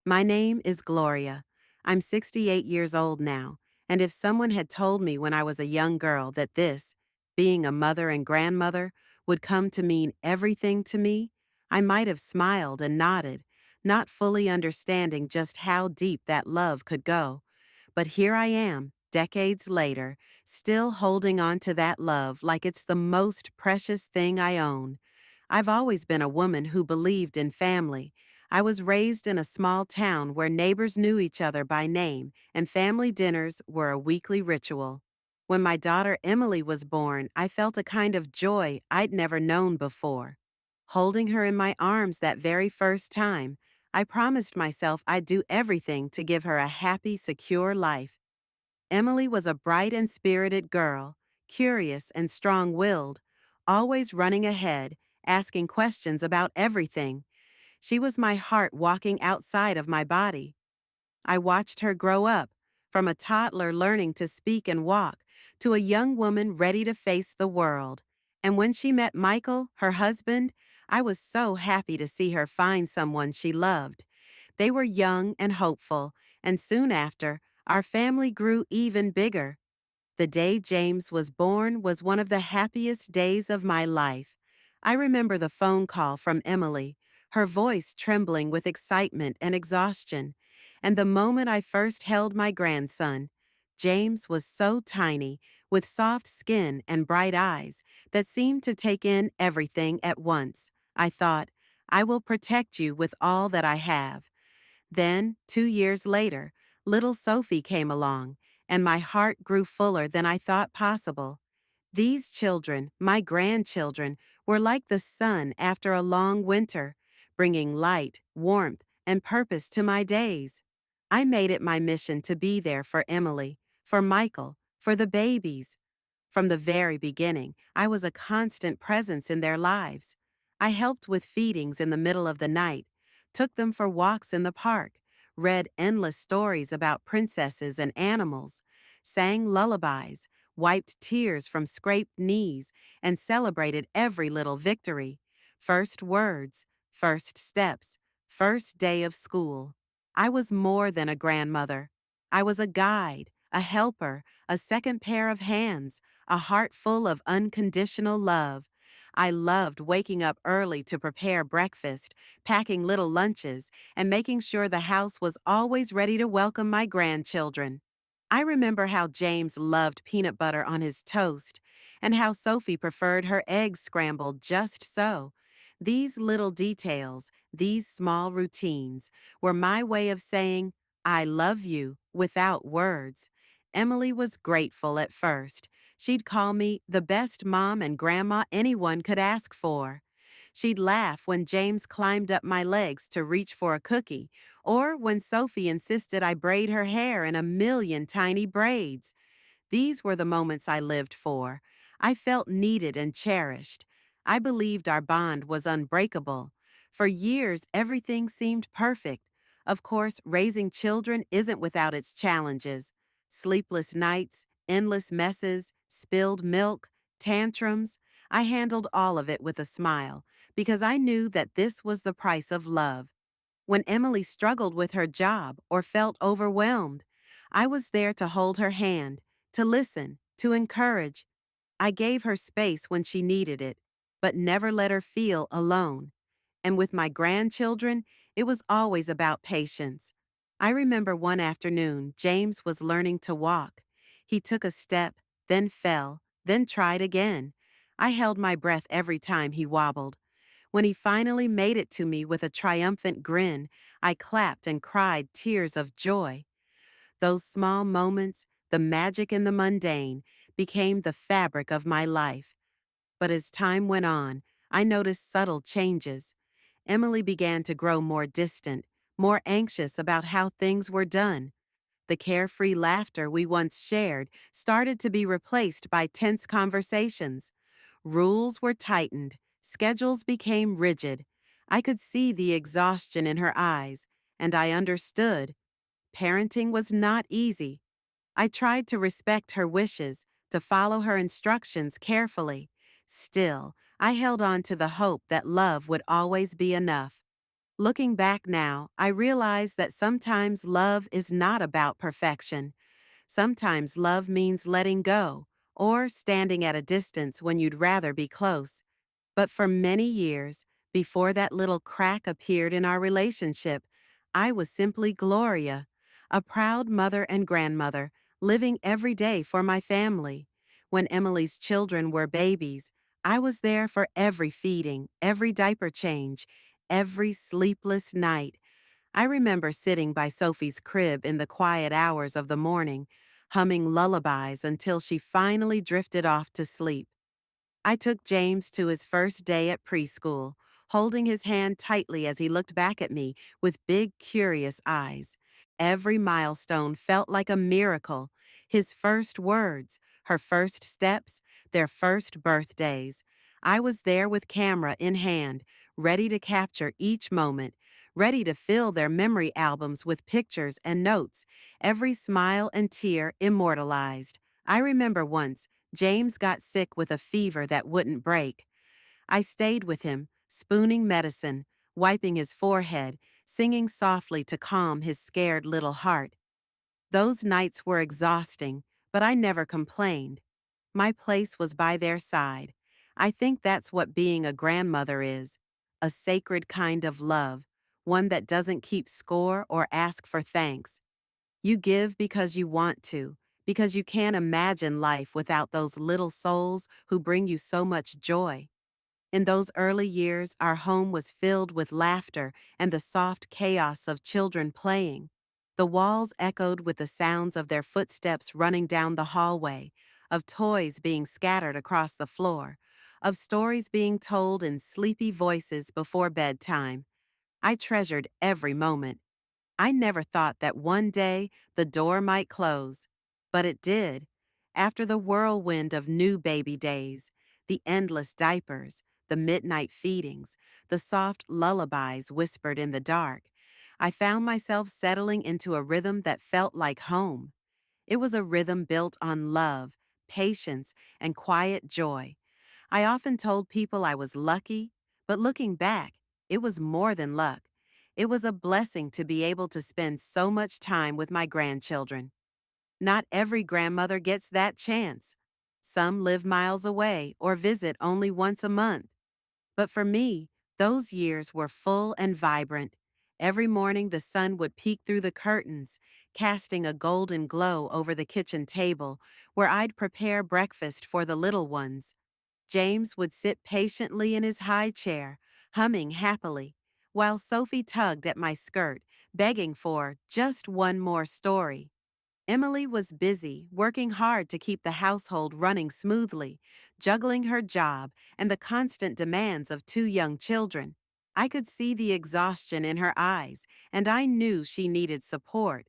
My name is Gloria. I'm 68 years old now, and if someone had told me when I was a young girl that this, being a mother and grandmother, would come to mean everything to me, I might have smiled and nodded, not fully understanding just how deep that love could go. But here I am, decades later, still holding on to that love like it's the most precious thing I own. I've always been a woman who believed in family. I was raised in a small town where neighbors knew each other by name, and family dinners were a weekly ritual. When my daughter Emily was born, I felt a kind of joy I'd never known before. Holding her in my arms that very first time, I promised myself I'd do everything to give her a happy, secure life. Emily was a bright and spirited girl, curious and strong-willed, always running ahead, asking questions about everything. She was my heart walking outside of my body. I watched her grow up, from a toddler learning to speak and walk, to a young woman ready to face the world. And when she met Michael, her husband, I was so happy to see her find someone she loved. They were young and hopeful, and soon after, our family grew even bigger. The day James was born was one of the happiest days of my life. I remember the phone call from Emily, her voice trembling with excitement and exhaustion, and the moment I first held my grandson. James was so tiny, with soft skin and bright eyes that seemed to take in everything at once. I thought, I will protect you with all that I have. Then, 2 years later, little Sophie came along, and my heart grew fuller than I thought possible. These children, my grandchildren, were like the sun after a long winter, bringing light, warmth, and purpose to my days. I made it my mission to be there for Emily, for Michael, for the babies. From the very beginning, I was a constant presence in their lives. I helped with feedings in the middle of the night, took them for walks in the park, read endless stories about princesses and animals, sang lullabies, wiped tears from scraped knees, and celebrated every little victory. First words, first steps, first day of school. I was more than a grandmother. I was a guide, a helper, a second pair of hands, a heart full of unconditional love. I loved waking up early to prepare breakfast, packing little lunches, and making sure the house was always ready to welcome my grandchildren. I remember how James loved peanut butter on his toast, and how Sophie preferred her eggs scrambled just so. These little details, these small routines, were my way of saying, I love you, without words. Emily was grateful at first. She'd call me the best mom and grandma anyone could ask for. She'd laugh when James climbed up my legs to reach for a cookie, or when Sophie insisted I braid her hair in a million tiny braids. These were the moments I lived for. I felt needed and cherished. I believed our bond was unbreakable. For years, everything seemed perfect. Of course, raising children isn't without its challenges. Sleepless nights, endless messes, spilled milk, tantrums. I handled all of it with a smile, because I knew that this was the price of love. When Emily struggled with her job or felt overwhelmed, I was there to hold her hand, to listen, to encourage. I gave her space when she needed it, but never let her feel alone. And with my grandchildren, it was always about patience. I remember one afternoon, James was learning to walk. He took a step, then fell, then tried again. I held my breath every time he wobbled. When he finally made it to me with a triumphant grin, I clapped and cried tears of joy. Those small moments, the magic in the mundane, became the fabric of my life. But as time went on, I noticed subtle changes. Emily began to grow more distant, more anxious about how things were done. The carefree laughter we once shared started to be replaced by tense conversations. Rules were tightened, schedules became rigid. I could see the exhaustion in her eyes, and I understood. Parenting was not easy. I tried to respect her wishes, to follow her instructions carefully. Still, I held on to the hope that love would always be enough. Looking back now, I realize that sometimes love is not about perfection. Sometimes love means letting go, or standing at a distance when you'd rather be close. But for many years, before that little crack appeared in our relationship, I was simply Gloria, a proud mother and grandmother, living every day for my family. When Emily's children were babies, I was there for every feeding, every diaper change, every sleepless night. I remember sitting by Sophie's crib in the quiet hours of the morning, humming lullabies until she finally drifted off to sleep. I took James to his first day at preschool, holding his hand tightly as he looked back at me with big, curious eyes. Every milestone felt like a miracle. His first words, her first steps, their first birthdays. I was there with camera in hand, ready to capture each moment, ready to fill their memory albums with pictures and notes, every smile and tear immortalized. I remember once, James got sick with a fever that wouldn't break. I stayed with him, spooning medicine, wiping his forehead, singing softly to calm his scared little heart. Those nights were exhausting, but I never complained. My place was by their side. I think that's what being a grandmother is, a sacred kind of love, one that doesn't keep score or ask for thanks. You give because you want to, because you can't imagine life without those little souls who bring you so much joy. In those early years, our home was filled with laughter and the soft chaos of children playing. The walls echoed with the sounds of their footsteps running down the hallway, of toys being scattered across the floor, of stories being told in sleepy voices before bedtime. I treasured every moment. I never thought that one day the door might close, but it did. After the whirlwind of new baby days, the endless diapers, the midnight feedings, the soft lullabies whispered in the dark, I found myself settling into a rhythm that felt like home. It was a rhythm built on love, patience, and quiet joy. I often told people I was lucky, but looking back, it was more than luck. It was a blessing to be able to spend so much time with my grandchildren. Not every grandmother gets that chance. Some live miles away or visit only once a month. But for me, those years were full and vibrant. Every morning the sun would peek through the curtains, casting a golden glow over the kitchen table where I'd prepare breakfast for the little ones. James would sit patiently in his high chair, humming happily, while Sophie tugged at my skirt, begging for just one more story. Emily was busy, working hard to keep the household running smoothly, juggling her job and the constant demands of two young children. I could see the exhaustion in her eyes, and I knew she needed support.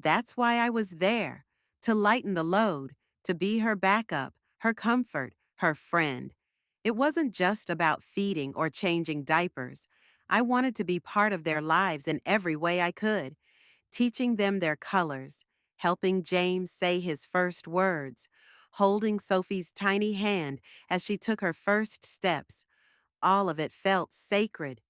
That's why I was there, to lighten the load, to be her backup, her comfort, her friend. It wasn't just about feeding or changing diapers. I wanted to be part of their lives in every way I could, teaching them their colors, helping James say his first words, holding Sophie's tiny hand as she took her first steps. All of it felt sacred.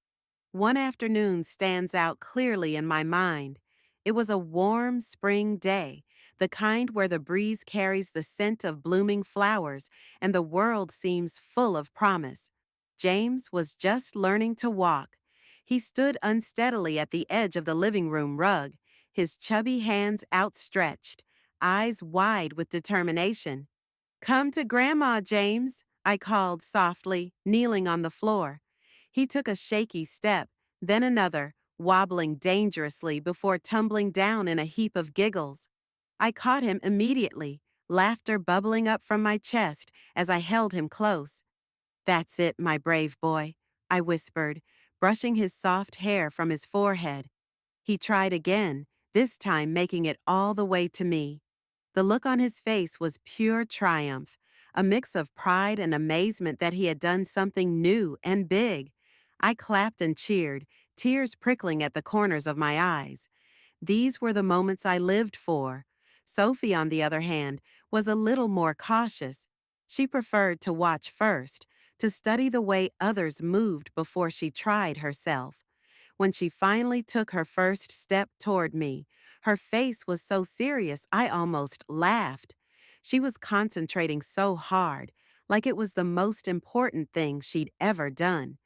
One afternoon stands out clearly in my mind. It was a warm spring day, the kind where the breeze carries the scent of blooming flowers and the world seems full of promise. James was just learning to walk. He stood unsteadily at the edge of the living room rug, his chubby hands outstretched, eyes wide with determination. "Come to Grandma, James," I called softly, kneeling on the floor. He took a shaky step, then another, wobbling dangerously before tumbling down in a heap of giggles. I caught him immediately, laughter bubbling up from my chest as I held him close. "That's it, my brave boy," I whispered, brushing his soft hair from his forehead. He tried again, this time making it all the way to me. The look on his face was pure triumph, a mix of pride and amazement that he had done something new and big. I clapped and cheered, tears prickling at the corners of my eyes. These were the moments I lived for. Sophie, on the other hand, was a little more cautious. She preferred to watch first, to study the way others moved before she tried herself. When she finally took her first step toward me, her face was so serious I almost laughed. She was concentrating so hard, like it was the most important thing she'd ever done.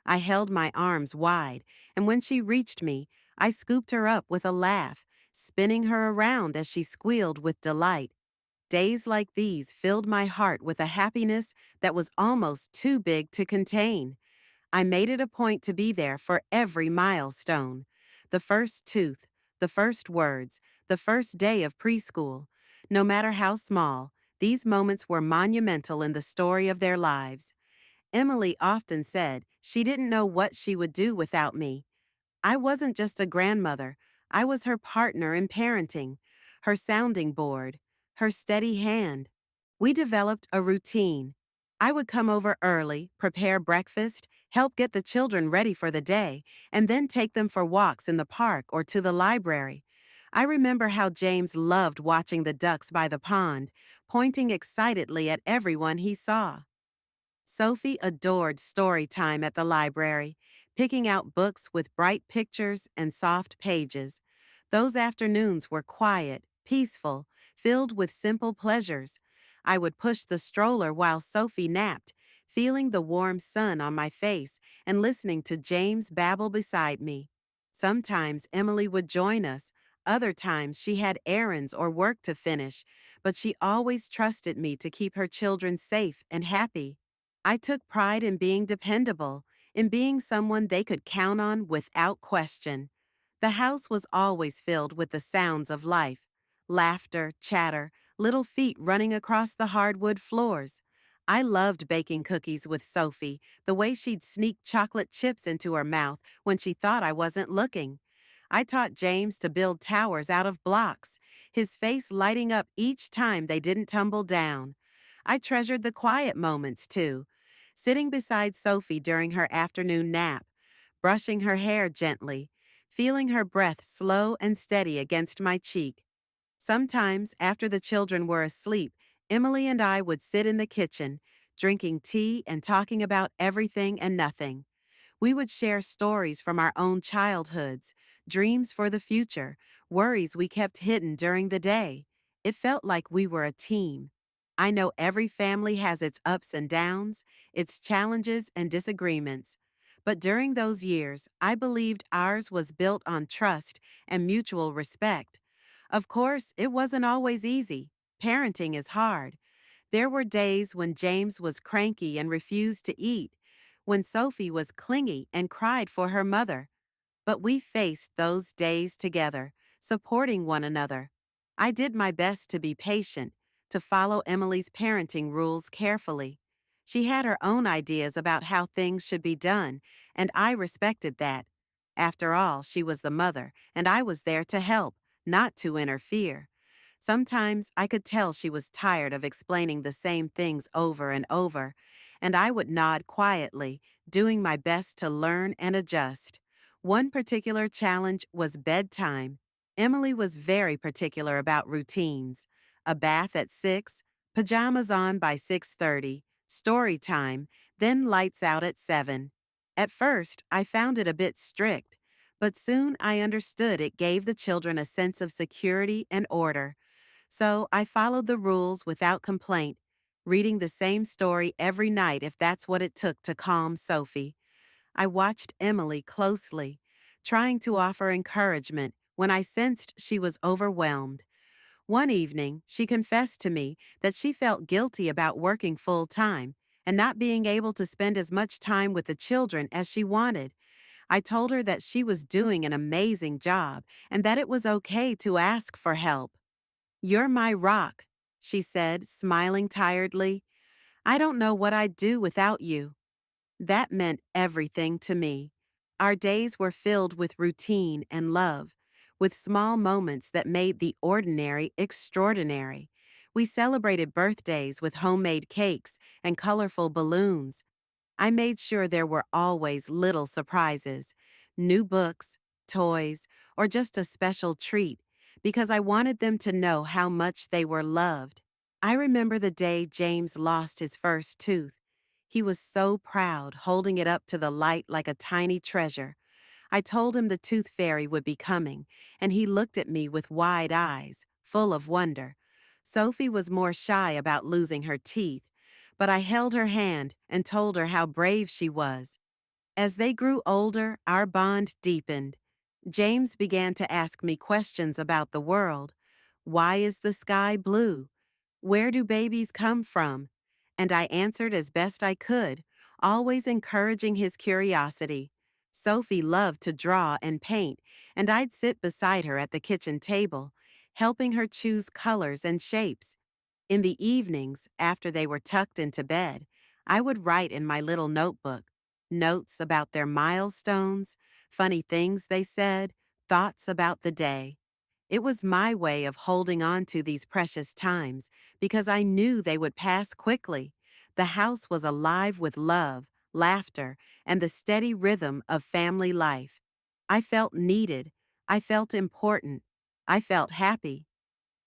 I held my arms wide, and when she reached me, I scooped her up with a laugh, spinning her around as she squealed with delight. Days like these filled my heart with a happiness that was almost too big to contain. I made it a point to be there for every milestone. The first tooth, the first words, the first day of preschool. No matter how small, these moments were monumental in the story of their lives. Emily often said she didn't know what she would do without me. I wasn't just a grandmother, I was her partner in parenting, her sounding board, her steady hand. We developed a routine. I would come over early, prepare breakfast, help get the children ready for the day, and then take them for walks in the park or to the library. I remember how James loved watching the ducks by the pond, pointing excitedly at everyone he saw. Sophie adored story time at the library, picking out books with bright pictures and soft pages. Those afternoons were quiet, peaceful, filled with simple pleasures. I would push the stroller while Sophie napped, feeling the warm sun on my face and listening to James babble beside me. Sometimes Emily would join us, other times she had errands or work to finish, but she always trusted me to keep her children safe and happy. I took pride in being dependable, in being someone they could count on without question. The house was always filled with the sounds of life: laughter, chatter, little feet running across the hardwood floors. I loved baking cookies with Sophie, the way she'd sneak chocolate chips into her mouth when she thought I wasn't looking. I taught James to build towers out of blocks, his face lighting up each time they didn't tumble down. I treasured the quiet moments, too, sitting beside Sophie during her afternoon nap, brushing her hair gently, feeling her breath slow and steady against my cheek. Sometimes, after the children were asleep, Emily and I would sit in the kitchen, drinking tea and talking about everything and nothing. We would share stories from our own childhoods, dreams for the future, worries we kept hidden during the day. It felt like we were a team. I know every family has its ups and downs, its challenges and disagreements. But during those years, I believed ours was built on trust and mutual respect. Of course, it wasn't always easy. Parenting is hard. There were days when James was cranky and refused to eat, when Sophie was clingy and cried for her mother. But we faced those days together, supporting one another. I did my best to be patient, to follow Emily's parenting rules carefully. She had her own ideas about how things should be done, and I respected that. After all, she was the mother, and I was there to help, not to interfere. Sometimes I could tell she was tired of explaining the same things over and over, and I would nod quietly, doing my best to learn and adjust. One particular challenge was bedtime. Emily was very particular about routines. A bath at 6, pajamas on by 6:30, story time, then lights out at 7. At first, I found it a bit strict, but soon I understood it gave the children a sense of security and order. So I followed the rules without complaint, reading the same story every night if that's what it took to calm Sophie. I watched Emily closely, trying to offer encouragement when I sensed she was overwhelmed. One evening, she confessed to me that she felt guilty about working full time and not being able to spend as much time with the children as she wanted. I told her that she was doing an amazing job and that it was okay to ask for help. "You're my rock," she said, smiling tiredly. "I don't know what I'd do without you." That meant everything to me. Our days were filled with routine and love, with small moments that made the ordinary extraordinary. We celebrated birthdays with homemade cakes and colorful balloons. I made sure there were always little surprises: new books, toys, or just a special treat, because I wanted them to know how much they were loved. I remember the day James lost his first tooth. He was so proud, holding it up to the light like a tiny treasure. I told him the tooth fairy would be coming, and he looked at me with wide eyes, full of wonder. Sophie was more shy about losing her teeth, but I held her hand and told her how brave she was. As they grew older, our bond deepened. James began to ask me questions about the world. Why is the sky blue? Where do babies come from? And I answered as best I could, always encouraging his curiosity. Sophie loved to draw and paint, and I'd sit beside her at the kitchen table, helping her choose colors and shapes. In the evenings, after they were tucked into bed, I would write in my little notebook notes about their milestones, funny things they said, thoughts about the day. It was my way of holding on to these precious times because I knew they would pass quickly. The house was alive with love, laughter, and the steady rhythm of family life. I felt needed. I felt important. I felt happy.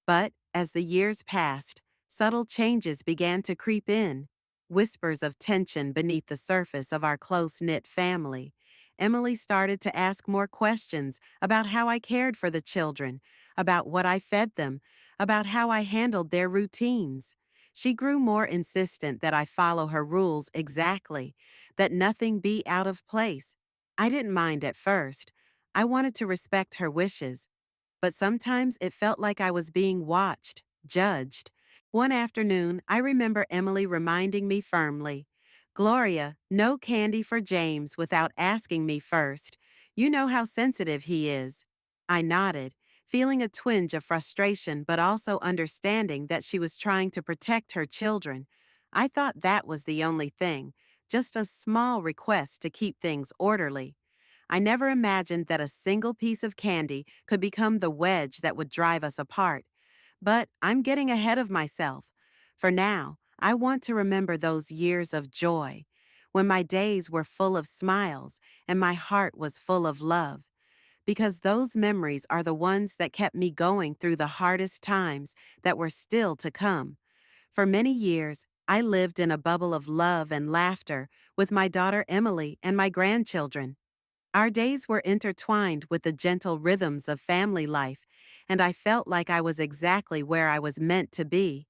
But as the years passed, subtle changes began to creep in, whispers of tension beneath the surface of our close-knit family. Emily started to ask more questions about how I cared for the children, about what I fed them, about how I handled their routines. She grew more insistent that I follow her rules exactly, that nothing be out of place. I didn't mind at first. I wanted to respect her wishes, but sometimes it felt like I was being watched, judged. One afternoon, I remember Emily reminding me firmly, "Gloria, no candy for James without asking me first. You know how sensitive he is." I nodded, feeling a twinge of frustration but also understanding that she was trying to protect her children. I thought that was the only thing, just a small request to keep things orderly. I never imagined that a single piece of candy could become the wedge that would drive us apart. But I'm getting ahead of myself. For now, I want to remember those years of joy, when my days were full of smiles and my heart was full of love, because those memories are the ones that kept me going through the hardest times that were still to come. For many years, I lived in a bubble of love and laughter with my daughter Emily and my grandchildren. Our days were intertwined with the gentle rhythms of family life, and I felt like I was exactly where I was meant to be.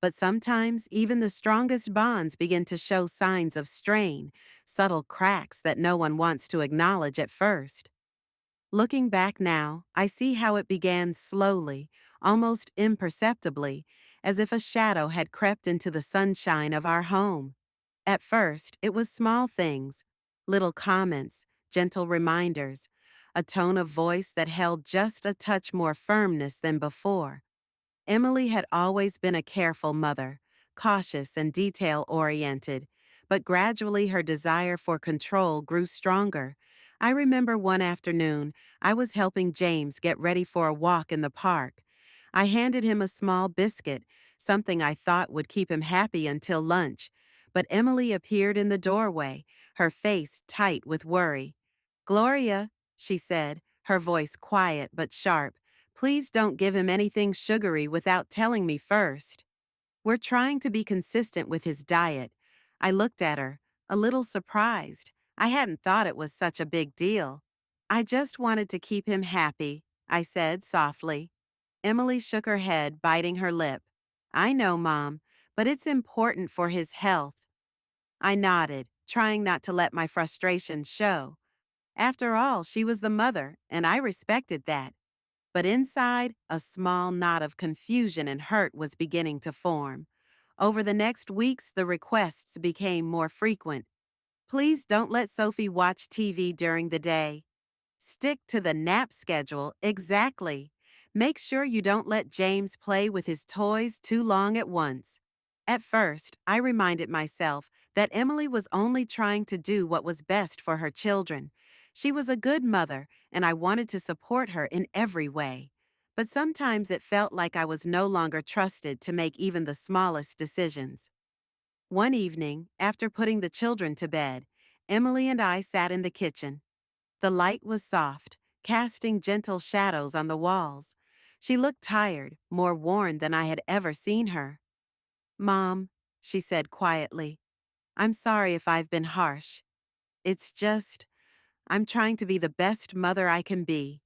But sometimes even the strongest bonds begin to show signs of strain, subtle cracks that no one wants to acknowledge at first. Looking back now, I see how it began slowly, almost imperceptibly, as if a shadow had crept into the sunshine of our home. At first, it was small things, little comments, gentle reminders, a tone of voice that held just a touch more firmness than before. Emily had always been a careful mother, cautious and detail-oriented, but gradually her desire for control grew stronger. I remember one afternoon, I was helping James get ready for a walk in the park. I handed him a small biscuit, something I thought would keep him happy until lunch, but Emily appeared in the doorway, her face tight with worry. "Gloria," she said, her voice quiet but sharp, "please don't give him anything sugary without telling me first." "We're trying to be consistent with his diet." I looked at her, a little surprised. I hadn't thought it was such a big deal. "I just wanted to keep him happy," I said softly. Emily shook her head, biting her lip. "I know, Mom, but it's important for his health." I nodded, trying not to let my frustration show. After all, she was the mother, and I respected that. But inside, a small knot of confusion and hurt was beginning to form. Over the next weeks, the requests became more frequent. "Please don't let Sophie watch TV during the day." "Stick to the nap schedule, exactly." "Make sure you don't let James play with his toys too long at once." At first, I reminded myself that Emily was only trying to do what was best for her children. She was a good mother, and I wanted to support her in every way. But sometimes it felt like I was no longer trusted to make even the smallest decisions. One evening, after putting the children to bed, Emily and I sat in the kitchen. The light was soft, casting gentle shadows on the walls. She looked tired, more worn than I had ever seen her. "Mom," she said quietly, "I'm sorry if I've been harsh. It's just, I'm trying to be the best mother I can be.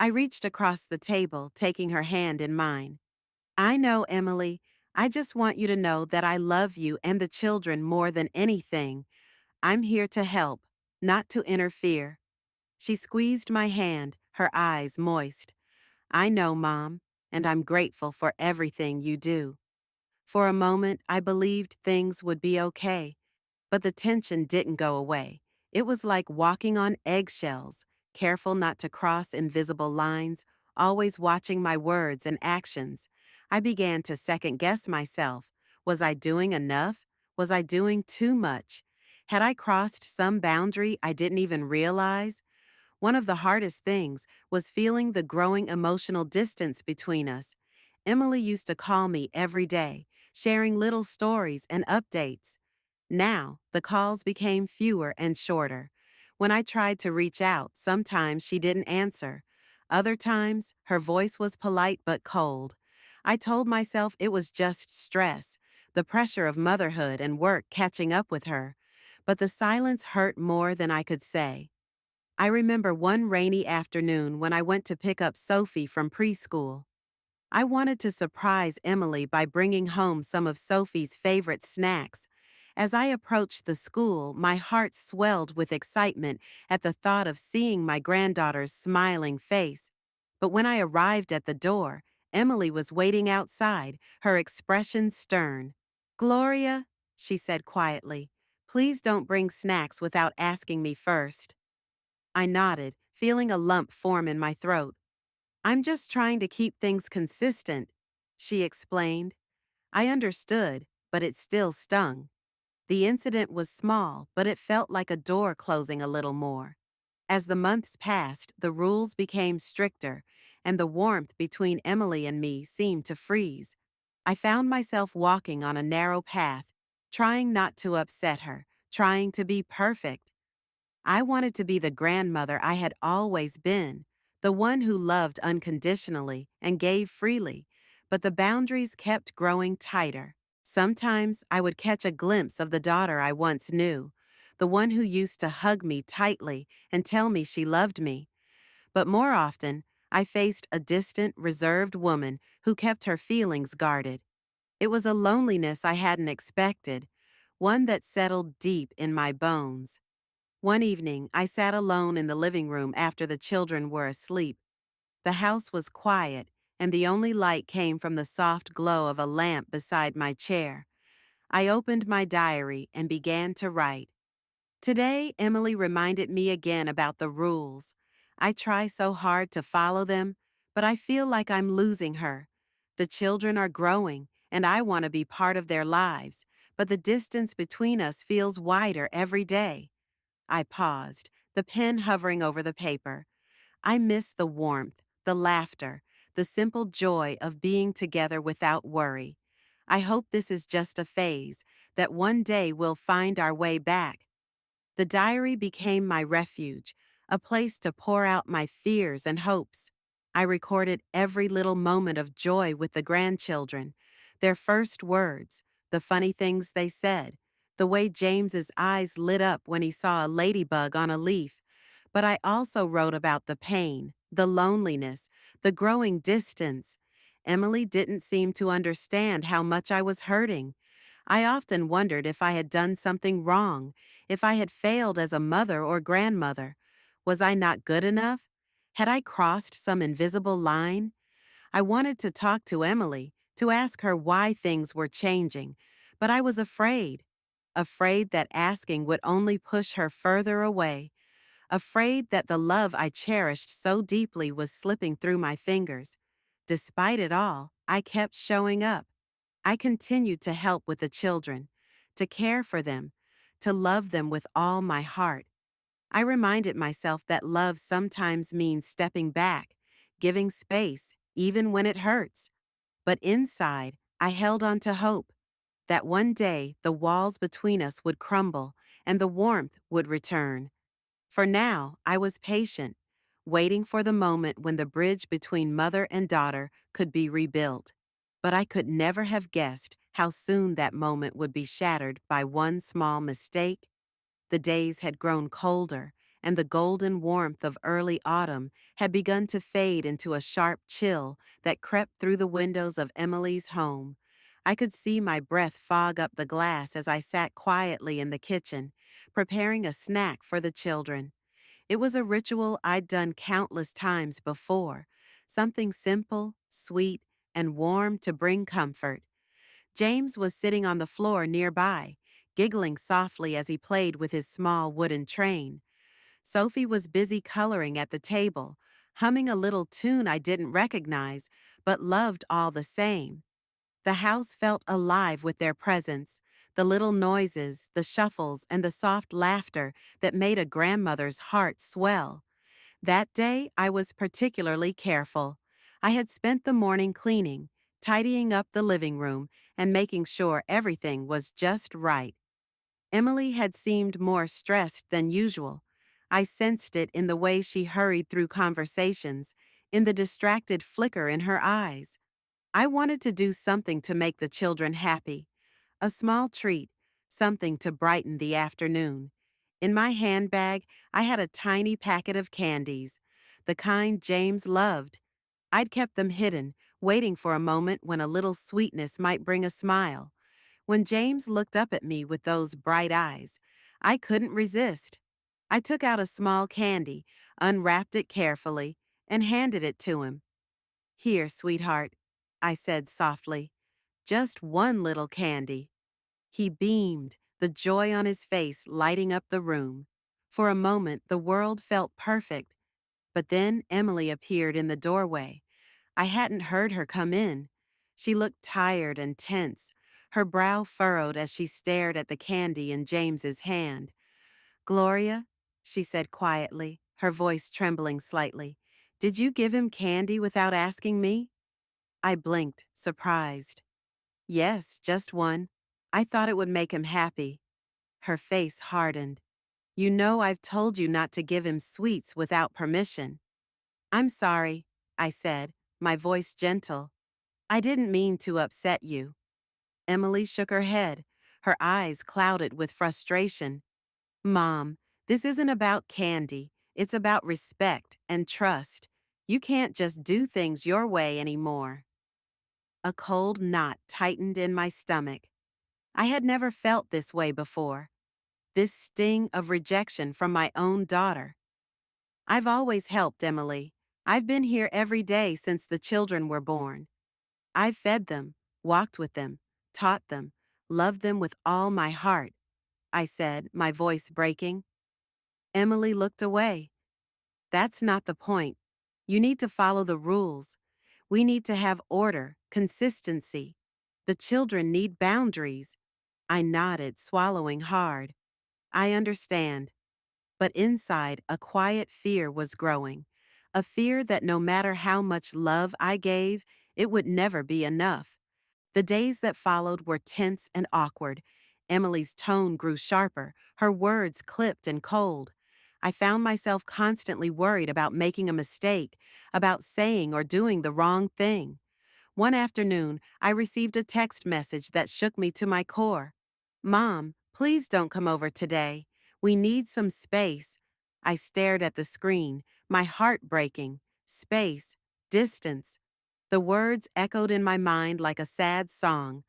I reached across the table, taking her hand in mine. I know, Emily. I just want you to know that I love you and the children more than anything. I'm here to help, not to interfere. She squeezed my hand, her eyes moist. I know, Mom, and I'm grateful for everything you do. For a moment, I believed things would be okay, but the tension didn't go away. It was like walking on eggshells, careful not to cross invisible lines, always watching my words and actions. I began to second guess myself. Was I doing enough? Was I doing too much? Had I crossed some boundary I didn't even realize? One of the hardest things was feeling the growing emotional distance between us. Emily used to call me every day, sharing little stories and updates. Now, the calls became fewer and shorter. When I tried to reach out, sometimes she didn't answer. Other times, her voice was polite but cold. I told myself it was just stress, the pressure of motherhood and work catching up with her. But the silence hurt more than I could say. I remember one rainy afternoon when I went to pick up Sophie from preschool. I wanted to surprise Emily by bringing home some of Sophie's favorite snacks. As I approached the school, my heart swelled with excitement at the thought of seeing my granddaughter's smiling face. But when I arrived at the door, Emily was waiting outside, her expression stern. "Gloria," she said quietly, "please don't bring snacks without asking me first." I nodded, feeling a lump form in my throat. "I'm just trying to keep things consistent," she explained. I understood, but it still stung. The incident was small, but it felt like a door closing a little more. As the months passed, the rules became stricter, and the warmth between Emily and me seemed to freeze. I found myself walking on a narrow path, trying not to upset her, trying to be perfect. I wanted to be the grandmother I had always been, the one who loved unconditionally and gave freely, but the boundaries kept growing tighter. Sometimes I would catch a glimpse of the daughter I once knew, the one who used to hug me tightly and tell me she loved me. But more often, I faced a distant, reserved woman who kept her feelings guarded. It was a loneliness I hadn't expected, one that settled deep in my bones. One evening, I sat alone in the living room after the children were asleep. The house was quiet, and the only light came from the soft glow of a lamp beside my chair. I opened my diary and began to write. Today, Emily reminded me again about the rules. I try so hard to follow them, but I feel like I'm losing her. The children are growing, and I want to be part of their lives, but the distance between us feels wider every day. I paused, the pen hovering over the paper. I miss the warmth, the laughter, the simple joy of being together without worry. I hope this is just a phase, that one day we'll find our way back. The diary became my refuge, a place to pour out my fears and hopes. I recorded every little moment of joy with the grandchildren, their first words, the funny things they said, the way James's eyes lit up when he saw a ladybug on a leaf. But I also wrote about the pain, the loneliness, the growing distance. Emily didn't seem to understand how much I was hurting. I often wondered if I had done something wrong, if I had failed as a mother or grandmother. Was I not good enough? Had I crossed some invisible line? I wanted to talk to Emily, to ask her why things were changing, but I was afraid. Afraid that asking would only push her further away. Afraid that the love I cherished so deeply was slipping through my fingers. Despite it all, I kept showing up. I continued to help with the children, to care for them, to love them with all my heart. I reminded myself that love sometimes means stepping back, giving space, even when it hurts. But inside, I held on to hope that one day the walls between us would crumble and the warmth would return. For now, I was patient, waiting for the moment when the bridge between mother and daughter could be rebuilt. But I could never have guessed how soon that moment would be shattered by one small mistake. The days had grown colder, and the golden warmth of early autumn had begun to fade into a sharp chill that crept through the windows of Emily's home. I could see my breath fog up the glass as I sat quietly in the kitchen, preparing a snack for the children. It was a ritual I'd done countless times before, something simple, sweet, and warm to bring comfort. James was sitting on the floor nearby, giggling softly as he played with his small wooden train. Sophie was busy coloring at the table, humming a little tune I didn't recognize, but loved all the same. The house felt alive with their presence, the little noises, the shuffles, and the soft laughter that made a grandmother's heart swell. That day, I was particularly careful. I had spent the morning cleaning, tidying up the living room, and making sure everything was just right. Emily had seemed more stressed than usual. I sensed it in the way she hurried through conversations, in the distracted flicker in her eyes. I wanted to do something to make the children happy. A small treat, something to brighten the afternoon. In my handbag, I had a tiny packet of candies, the kind James loved. I'd kept them hidden, waiting for a moment when a little sweetness might bring a smile. When James looked up at me with those bright eyes, I couldn't resist. I took out a small candy, unwrapped it carefully, and handed it to him. "Here, sweetheart," I said softly. "Just one little candy." He beamed, the joy on his face lighting up the room. For a moment, the world felt perfect, but then Emily appeared in the doorway. I hadn't heard her come in. She looked tired and tense, her brow furrowed as she stared at the candy in James's hand. "Gloria," she said quietly, her voice trembling slightly, "did you give him candy without asking me?" I blinked, surprised. "Yes, just one. I thought it would make him happy." Her face hardened. "You know I've told you not to give him sweets without permission." "I'm sorry," I said, my voice gentle. "I didn't mean to upset you." Emily shook her head, her eyes clouded with frustration. "Mom, this isn't about candy. It's about respect and trust. You can't just do things your way anymore." A cold knot tightened in my stomach. I had never felt this way before. This sting of rejection from my own daughter. "I've always helped, Emily. I've been here every day since the children were born. I've fed them, walked with them, taught them, loved them with all my heart," I said, my voice breaking. Emily looked away. "That's not the point. You need to follow the rules. We need to have order, consistency. The children need boundaries." I nodded, swallowing hard. "I understand." But inside, a quiet fear was growing. A fear that no matter how much love I gave, it would never be enough. The days that followed were tense and awkward. Emily's tone grew sharper, her words clipped and cold. I found myself constantly worried about making a mistake, about saying or doing the wrong thing. One afternoon, I received a text message that shook me to my core. "Mom, please don't come over today. We need some space." I stared at the screen, my heart breaking. Space, distance. The words echoed in my mind like a sad song.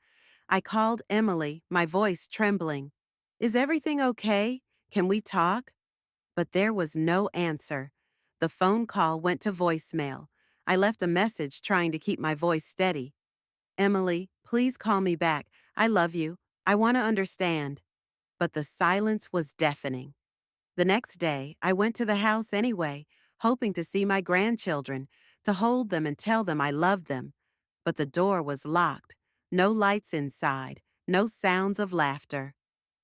I called Emily, my voice trembling. "Is everything okay? Can we talk?" But there was no answer. The phone call went to voicemail. I left a message trying to keep my voice steady. "Emily, please call me back. I love you. I want to understand." But the silence was deafening. The next day, I went to the house anyway, hoping to see my grandchildren, to hold them and tell them I loved them. But the door was locked. No lights inside, no sounds of laughter.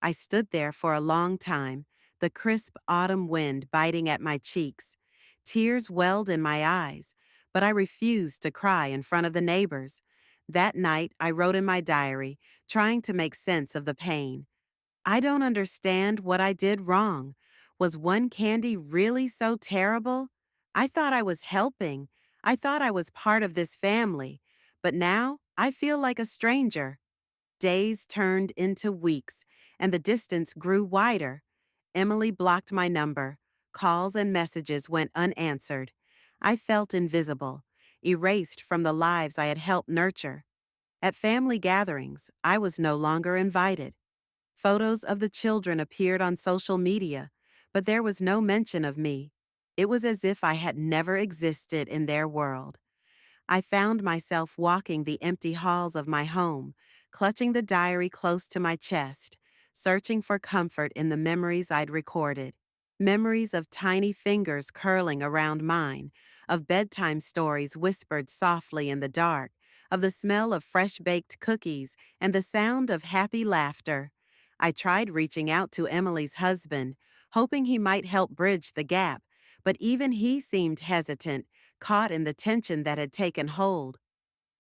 I stood there for a long time, the crisp autumn wind biting at my cheeks. Tears welled in my eyes, but I refused to cry in front of the neighbors. That night, I wrote in my diary, trying to make sense of the pain. "I don't understand what I did wrong. Was one candy really so terrible? I thought I was helping. I thought I was part of this family. But now I feel like a stranger." Days turned into weeks, and the distance grew wider. Emily blocked my number. Calls and messages went unanswered. I felt invisible, erased from the lives I had helped nurture. At family gatherings, I was no longer invited. Photos of the children appeared on social media, but there was no mention of me. It was as if I had never existed in their world. I found myself walking the empty halls of my home, clutching the diary close to my chest, searching for comfort in the memories I'd recorded. Memories of tiny fingers curling around mine, of bedtime stories whispered softly in the dark, of the smell of fresh baked cookies and the sound of happy laughter. I tried reaching out to Emily's husband, hoping he might help bridge the gap, but even he seemed hesitant, caught in the tension that had taken hold.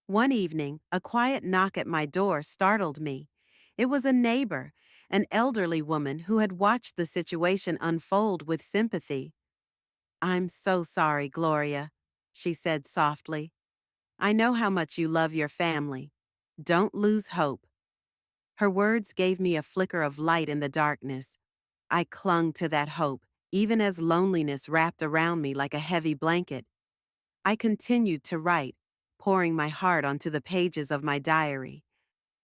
One evening, a quiet knock at my door startled me. It was a neighbor, an elderly woman who had watched the situation unfold with sympathy. "I'm so sorry, Gloria," she said softly. "I know how much you love your family. Don't lose hope." Her words gave me a flicker of light in the darkness. I clung to that hope, even as loneliness wrapped around me like a heavy blanket. I continued to write, pouring my heart onto the pages of my diary.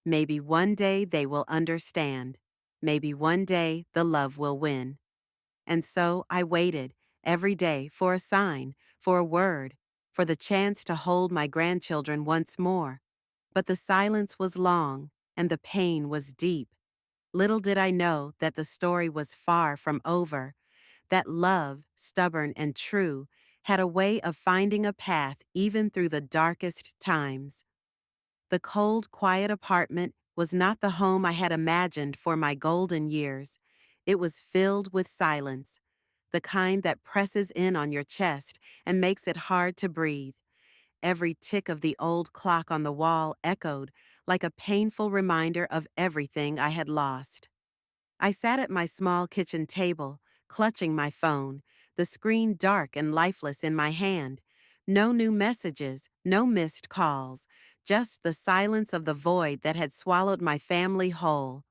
Maybe one day they will understand. Maybe one day the love will win. And so I waited, every day, for a sign, for a word, for the chance to hold my grandchildren once more. But the silence was long, and the pain was deep. Little did I know that the story was far from over, that love, stubborn and true, had a way of finding a path even through the darkest times. The cold, quiet apartment was not the home I had imagined for my golden years. It was filled with silence, the kind that presses in on your chest and makes it hard to breathe. Every tick of the old clock on the wall echoed like a painful reminder of everything I had lost. I sat at my small kitchen table, clutching my phone, the screen dark and lifeless in my hand. No new messages, no missed calls, just the silence of the void that had swallowed my family whole.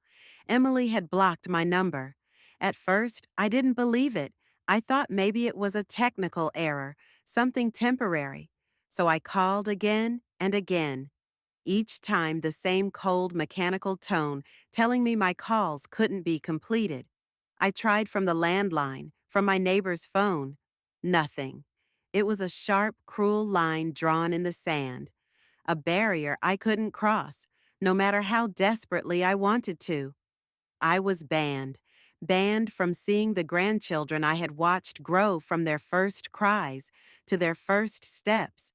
Emily had blocked my number. At first, I didn't believe it. I thought maybe it was a technical error, something temporary. So I called again and again, each time the same cold mechanical tone telling me my calls couldn't be completed. I tried from the landline, from my neighbor's phone. Nothing. It was a sharp, cruel line drawn in the sand, a barrier I couldn't cross, no matter how desperately I wanted to. I was banned from seeing the grandchildren I had watched grow from their first cries to their first steps,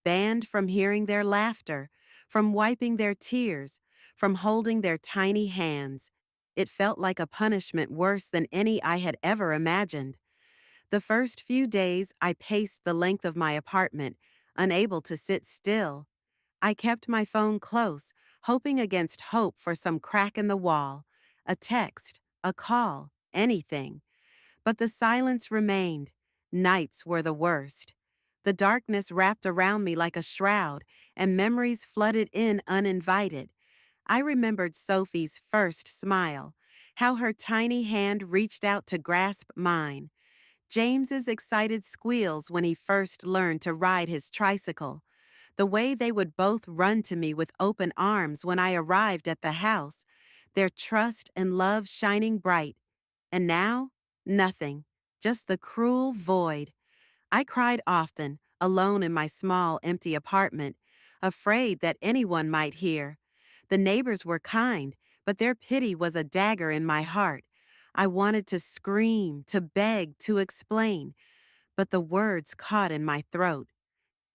banned from hearing their laughter, from wiping their tears, from holding their tiny hands. It felt like a punishment worse than any I had ever imagined. The first few days, I paced the length of my apartment, unable to sit still. I kept my phone close, hoping against hope for some crack in the wall, a text, a call, anything. But the silence remained. Nights were the worst. The darkness wrapped around me like a shroud, and memories flooded in uninvited. I remembered Sophie's first smile, how her tiny hand reached out to grasp mine. James's excited squeals when he first learned to ride his tricycle. The way they would both run to me with open arms when I arrived at the house, their trust and love shining bright. And now, nothing, just the cruel void. I cried often, alone in my small, empty apartment, afraid that anyone might hear. The neighbors were kind, but their pity was a dagger in my heart. I wanted to scream, to beg, to explain, but the words caught in my throat.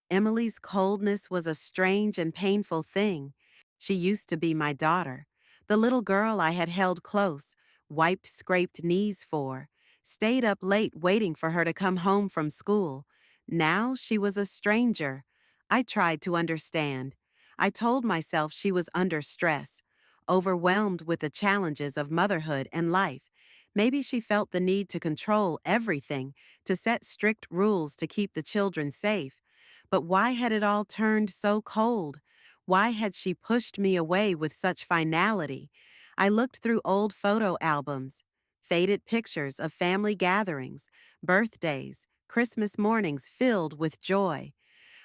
Emily's coldness was a strange and painful thing. She used to be my daughter, the little girl I had held close, wiped scraped knees for, stayed up late waiting for her to come home from school. Now she was a stranger. I tried to understand. I told myself she was under stress, overwhelmed with the challenges of motherhood and life. Maybe she felt the need to control everything, to set strict rules to keep the children safe. But why had it all turned so cold? Why had she pushed me away with such finality? I looked through old photo albums. faded pictures of family gatherings, birthdays, Christmas mornings filled with joy.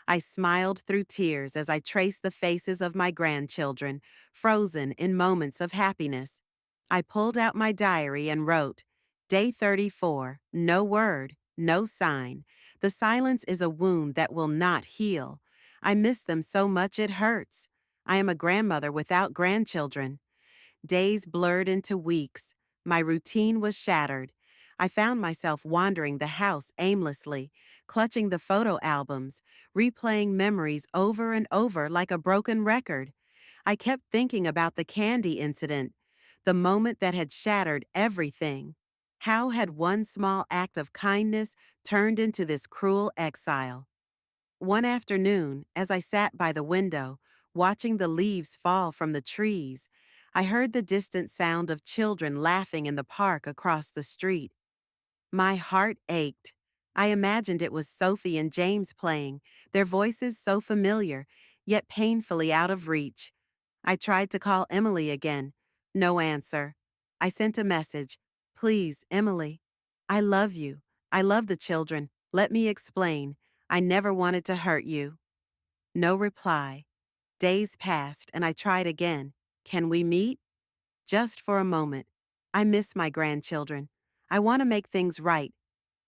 I smiled through tears as I traced the faces of my grandchildren, frozen in moments of happiness. I pulled out my diary and wrote, Day 34, no word, no sign. The silence is a wound that will not heal. I miss them so much it hurts. I am a grandmother without grandchildren. Days blurred into weeks. My routine was shattered. I found myself wandering the house aimlessly, clutching the photo albums, replaying memories over and over like a broken record. I kept thinking about the candy incident, the moment that had shattered everything. How had one small act of kindness turned into this cruel exile? One afternoon, as I sat by the window, watching the leaves fall from the trees, I heard the distant sound of children laughing in the park across the street. My heart ached. I imagined it was Sophie and James playing, their voices so familiar, yet painfully out of reach. I tried to call Emily again. No answer. I sent a message. Please, Emily. I love you. I love the children. Let me explain. I never wanted to hurt you. No reply. Days passed and I tried again. Can we meet? Just for a moment. I miss my grandchildren. I want to make things right.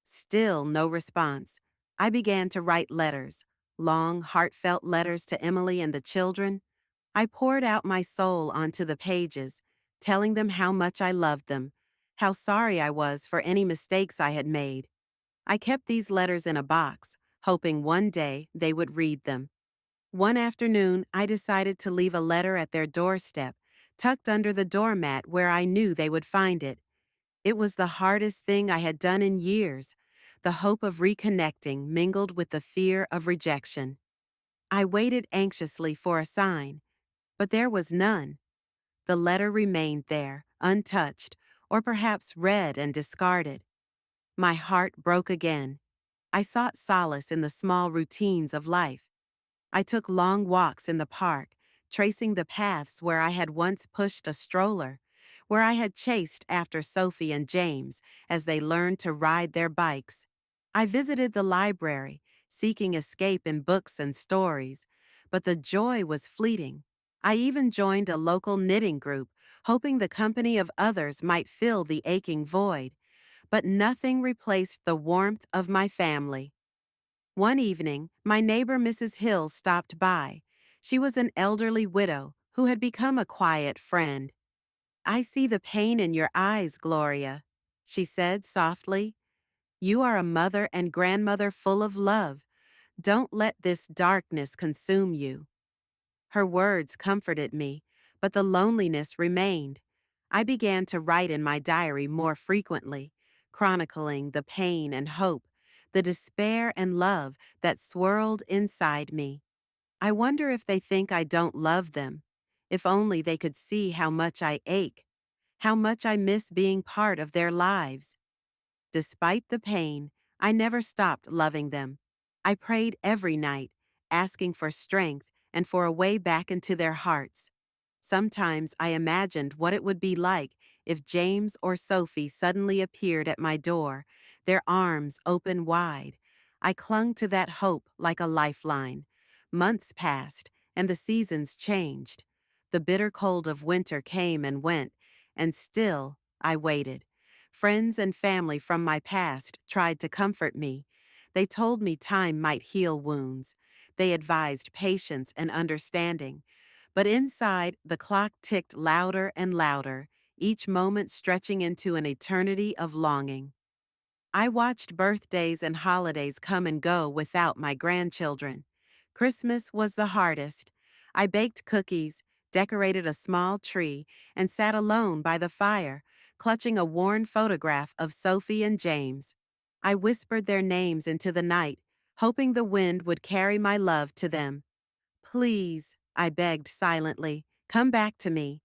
Still no response. I began to write letters, long, heartfelt letters to Emily and the children. I poured out my soul onto the pages, telling them how much I loved them, how sorry I was for any mistakes I had made. I kept these letters in a box, hoping one day they would read them. One afternoon, I decided to leave a letter at their doorstep, tucked under the doormat where I knew they would find it. It was the hardest thing I had done in years. The hope of reconnecting mingled with the fear of rejection. I waited anxiously for a sign, but there was none. The letter remained there, untouched, or perhaps read and discarded. My heart broke again. I sought solace in the small routines of life. I took long walks in the park, tracing the paths where I had once pushed a stroller, where I had chased after Sophie and James as they learned to ride their bikes. I visited the library, seeking escape in books and stories, but the joy was fleeting. I even joined a local knitting group, hoping the company of others might fill the aching void, but nothing replaced the warmth of my family. One evening, my neighbor Mrs. Hill stopped by. She was an elderly widow who had become a quiet friend. I see the pain in your eyes, Gloria, she said softly. You are a mother and grandmother full of love. Don't let this darkness consume you. Her words comforted me, but the loneliness remained. I began to write in my diary more frequently, chronicling the pain and hope, the despair and love that swirled inside me. I wonder if they think I don't love them. If only they could see how much I ache, how much I miss being part of their lives. Despite the pain, I never stopped loving them. I prayed every night, asking for strength and for a way back into their hearts. Sometimes I imagined what it would be like if James or Sophie suddenly appeared at my door, their arms open wide. I clung to that hope like a lifeline. Months passed, and the seasons changed. The bitter cold of winter came and went, and still I waited. Friends and family from my past tried to comfort me. They told me time might heal wounds. They advised patience and understanding. But inside, the clock ticked louder and louder, each moment stretching into an eternity of longing. I watched birthdays and holidays come and go without my grandchildren. Christmas was the hardest. I baked cookies, decorated a small tree, and sat alone by the fire, clutching a worn photograph of Sophie and James. I whispered their names into the night, hoping the wind would carry my love to them. Please, I begged silently, come back to me.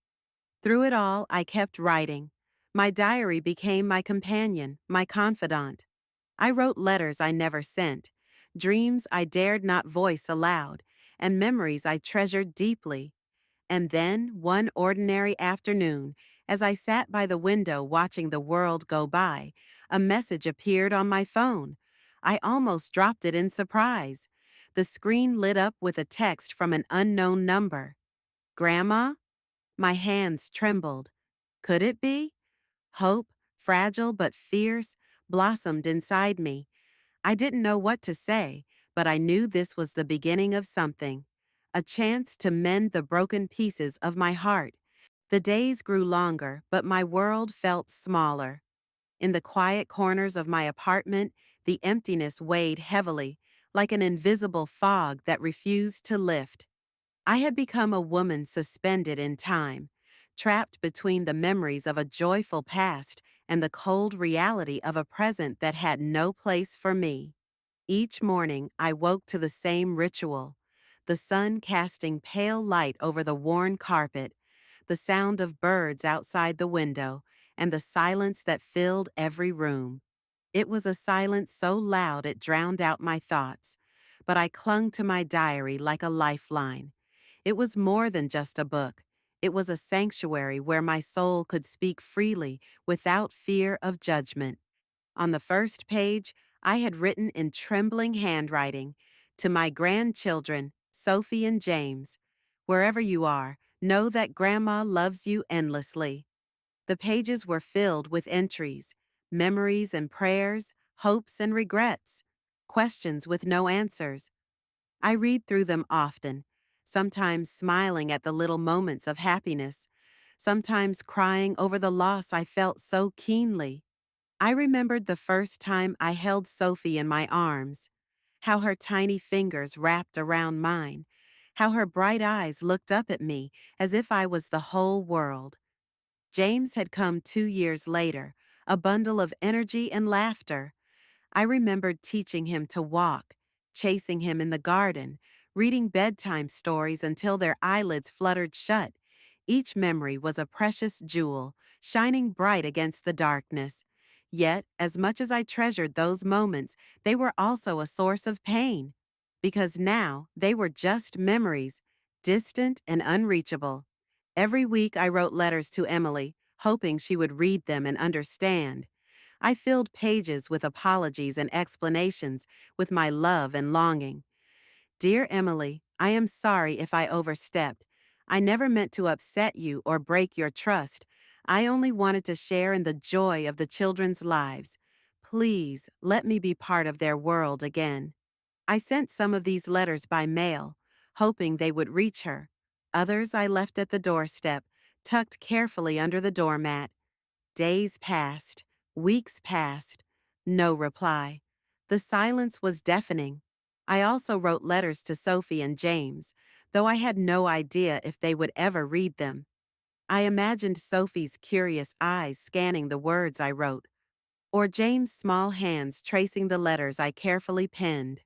Through it all, I kept writing. My diary became my companion, my confidant. I wrote letters I never sent, dreams I dared not voice aloud, and memories I treasured deeply. And then, one ordinary afternoon, As I sat by the window watching the world go by, a message appeared on my phone. I almost dropped it in surprise. The screen lit up with a text from an unknown number. Grandma? My hands trembled. Could it be? Hope, fragile but fierce, blossomed inside me. I didn't know what to say, but I knew this was the beginning of something. A chance to mend the broken pieces of my heart. The days grew longer, but my world felt smaller. In the quiet corners of my apartment, the emptiness weighed heavily, like an invisible fog that refused to lift. I had become a woman suspended in time, trapped between the memories of a joyful past and the cold reality of a present that had no place for me. Each morning, I woke to the same ritual, the sun casting pale light over the worn carpet, the sound of birds outside the window, and the silence that filled every room. It was a silence so loud it drowned out my thoughts, but I clung to my diary like a lifeline. It was more than just a book. It was a sanctuary where my soul could speak freely without fear of judgment. On the first page, I had written in trembling handwriting, "To my grandchildren, Sophie and James, wherever you are, know that Grandma loves you endlessly." The pages were filled with entries, memories and prayers, hopes and regrets, questions with no answers. I read through them often, sometimes smiling at the little moments of happiness, sometimes crying over the loss I felt so keenly. I remembered the first time I held Sophie in my arms, how her tiny fingers wrapped around mine, how her bright eyes looked up at me as if I was the whole world. James had come 2 years later, a bundle of energy and laughter. I remembered teaching him to walk, chasing him in the garden, reading bedtime stories until their eyelids fluttered shut. Each memory was a precious jewel, shining bright against the darkness. Yet, as much as I treasured those moments, they were also a source of pain. Because now they were just memories, distant and unreachable. Every week I wrote letters to Emily, hoping she would read them and understand. I filled pages with apologies and explanations with my love and longing. Dear Emily, I am sorry if I overstepped. I never meant to upset you or break your trust. I only wanted to share in the joy of the children's lives. Please let me be part of their world again. I sent some of these letters by mail, hoping they would reach her. Others I left at the doorstep, tucked carefully under the doormat. Days passed, weeks passed, no reply. The silence was deafening. I also wrote letters to Sophie and James, though I had no idea if they would ever read them. I imagined Sophie's curious eyes scanning the words I wrote, or James' small hands tracing the letters I carefully penned.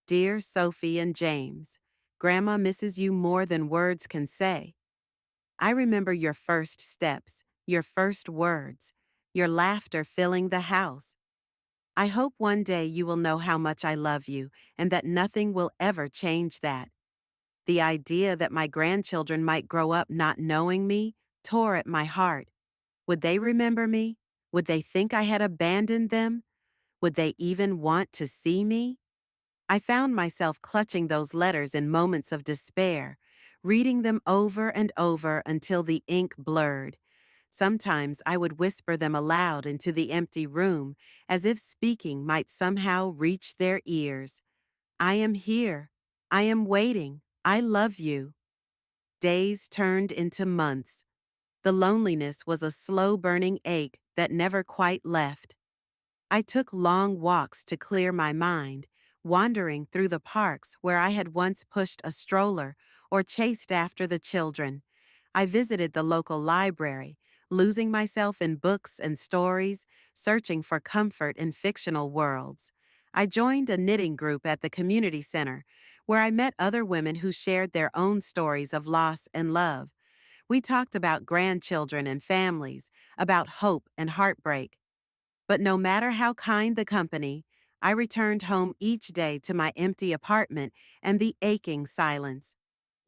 Dear Sophie and James, Grandma misses you more than words can say. I remember your first steps, your first words, your laughter filling the house. I hope one day you will know how much I love you and that nothing will ever change that. The idea that my grandchildren might grow up not knowing me tore at my heart. Would they remember me? Would they think I had abandoned them? Would they even want to see me? I found myself clutching those letters in moments of despair, reading them over and over until the ink blurred. Sometimes I would whisper them aloud into the empty room, as if speaking might somehow reach their ears. I am here. I am waiting. I love you. Days turned into months. The loneliness was a slow-burning ache that never quite left. I took long walks to clear my mind, wandering through the parks where I had once pushed a stroller or chased after the children. I visited the local library, losing myself in books and stories, searching for comfort in fictional worlds. I joined a knitting group at the community center, where I met other women who shared their own stories of loss and love. We talked about grandchildren and families, about hope and heartbreak. But no matter how kind the company, I returned home each day to my empty apartment and the aching silence.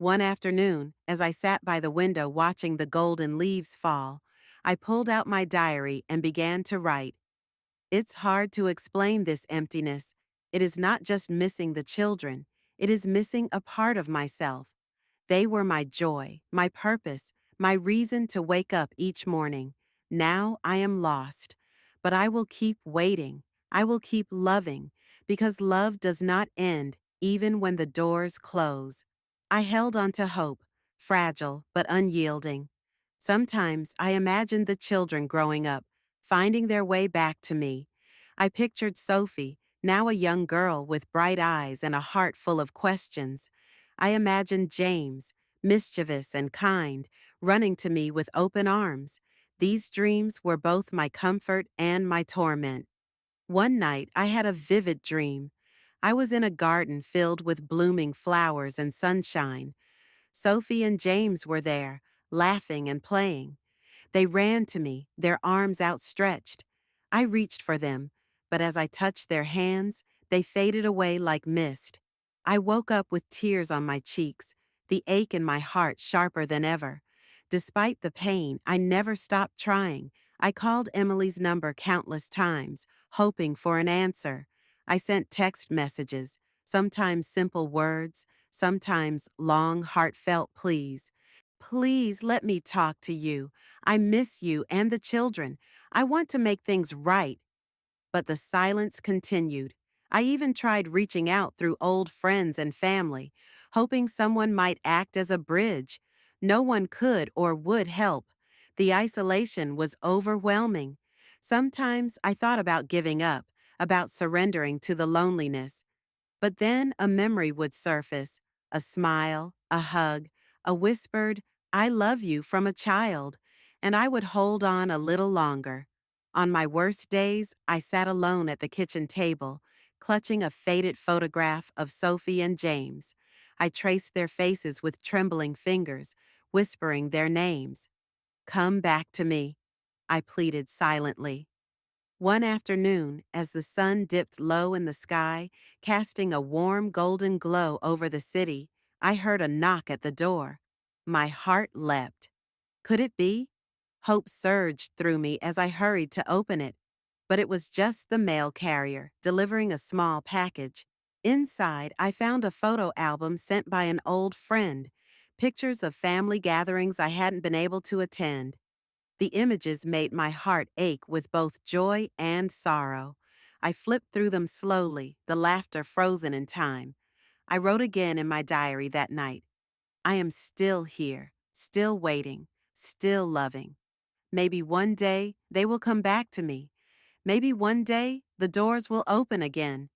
One afternoon, as I sat by the window watching the golden leaves fall, I pulled out my diary and began to write. It's hard to explain this emptiness. It is not just missing the children, it is missing a part of myself. They were my joy, my purpose, my reason to wake up each morning. Now I am lost. But I will keep waiting. I will keep loving, because love does not end even when the doors close. I held on to hope, fragile but unyielding. Sometimes I imagined the children growing up, finding their way back to me. I pictured Sophie, now a young girl with bright eyes and a heart full of questions. I imagined James, mischievous and kind, running to me with open arms. These dreams were both my comfort and my torment. One night I had a vivid dream. I was in a garden filled with blooming flowers and sunshine. Sophie and James were there, laughing and playing. They ran to me, their arms outstretched. I reached for them, but as I touched their hands, they faded away like mist. I woke up with tears on my cheeks, the ache in my heart sharper than ever. Despite the pain, I never stopped trying. I called Emily's number countless times, hoping for an answer. I sent text messages, sometimes simple words, sometimes long, heartfelt pleas. Please let me talk to you. I miss you and the children. I want to make things right. But the silence continued. I even tried reaching out through old friends and family, hoping someone might act as a bridge. No one could or would help. The isolation was overwhelming. Sometimes I thought about giving up, about surrendering to the loneliness. But then a memory would surface, a smile, a hug, a whispered, I love you from a child, and I would hold on a little longer. On my worst days, I sat alone at the kitchen table, clutching a faded photograph of Sophie and James. I traced their faces with trembling fingers, whispering their names. Come back to me, I pleaded silently. One afternoon, as the sun dipped low in the sky, casting a warm golden glow over the city, I heard a knock at the door. My heart leapt. Could it be? Hope surged through me as I hurried to open it. But it was just the mail carrier, delivering a small package. Inside, I found a photo album sent by an old friend, pictures of family gatherings I hadn't been able to attend. The images made my heart ache with both joy and sorrow. I flipped through them slowly, the laughter frozen in time. I wrote again in my diary that night. I am still here, still waiting, still loving. Maybe one day they will come back to me. Maybe one day the doors will open again.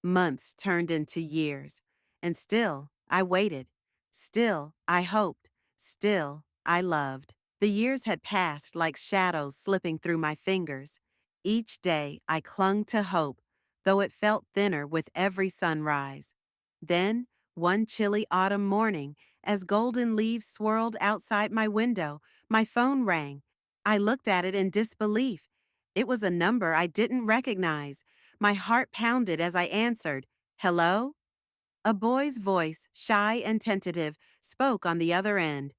Months turned into years, and still I waited. Still I hoped. Still I loved. The years had passed like shadows slipping through my fingers. Each day I clung to hope, though it felt thinner with every sunrise. Then, one chilly autumn morning, as golden leaves swirled outside my window, my phone rang. I looked at it in disbelief. It was a number I didn't recognize. My heart pounded as I answered, Hello? A boy's voice, shy and tentative, spoke on the other end.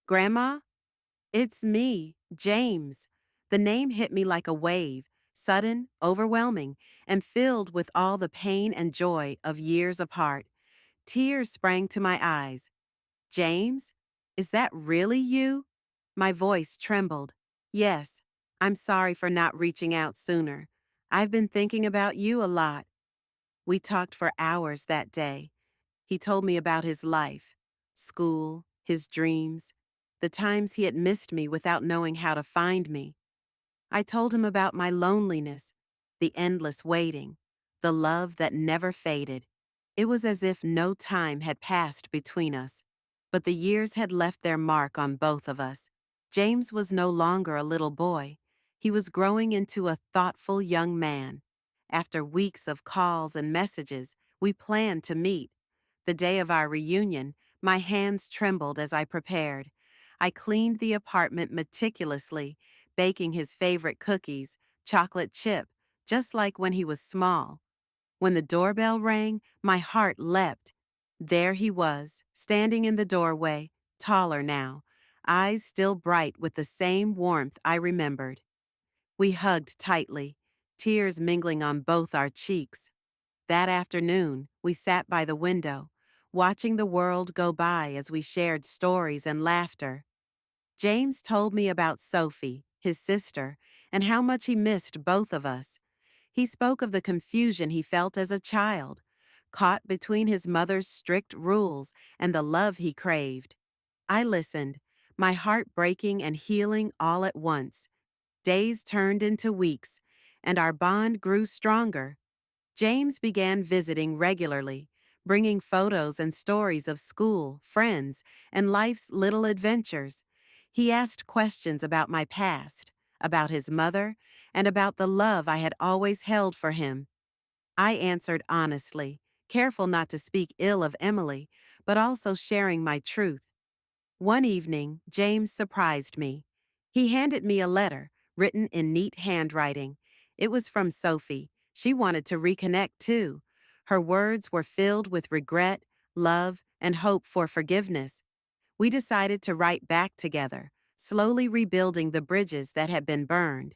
Grandma? It's me, James. The name hit me like a wave, sudden, overwhelming, and filled with all the pain and joy of years apart. Tears sprang to my eyes. James? Is that really you? My voice trembled. Yes, I'm sorry for not reaching out sooner. I've been thinking about you a lot. We talked for hours that day. He told me about his life, school, his dreams, the times he had missed me without knowing how to find me. I told him about my loneliness, the endless waiting, the love that never faded. It was as if no time had passed between us, but the years had left their mark on both of us. James was no longer a little boy. He was growing into a thoughtful young man. After weeks of calls and messages, we planned to meet. The day of our reunion, my hands trembled as I prepared. I cleaned the apartment meticulously, baking his favorite cookies, chocolate chip, just like when he was small. When the doorbell rang, my heart leapt. There he was, standing in the doorway, taller now, eyes still bright with the same warmth I remembered. We hugged tightly, tears mingling on both our cheeks. That afternoon, we sat by the window, watching the world go by as we shared stories and laughter. James told me about Sophie, his sister, and how much he missed both of us. He spoke of the confusion he felt as a child, caught between his mother's strict rules and the love he craved. I listened, my heart breaking and healing all at once. Days turned into weeks, and our bond grew stronger. James began visiting regularly, bringing photos and stories of school, friends, and life's little adventures. He asked questions about my past, about his mother, and about the love I had always held for him. I answered honestly, careful not to speak ill of Emily, but also sharing my truth. One evening, James surprised me. He handed me a letter, written in neat handwriting. It was from Sophie. She wanted to reconnect too. Her words were filled with regret, love, and hope for forgiveness. We decided to write back together, slowly rebuilding the bridges that had been burned.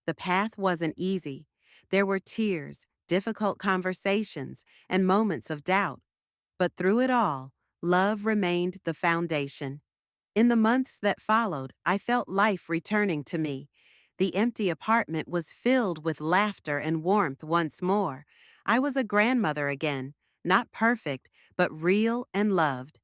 The path wasn't easy. There were tears, difficult conversations, and moments of doubt. But through it all, love remained the foundation. In the months that followed, I felt life returning to me. The empty apartment was filled with laughter and warmth once more. I was a grandmother again, not perfect, but real and loved.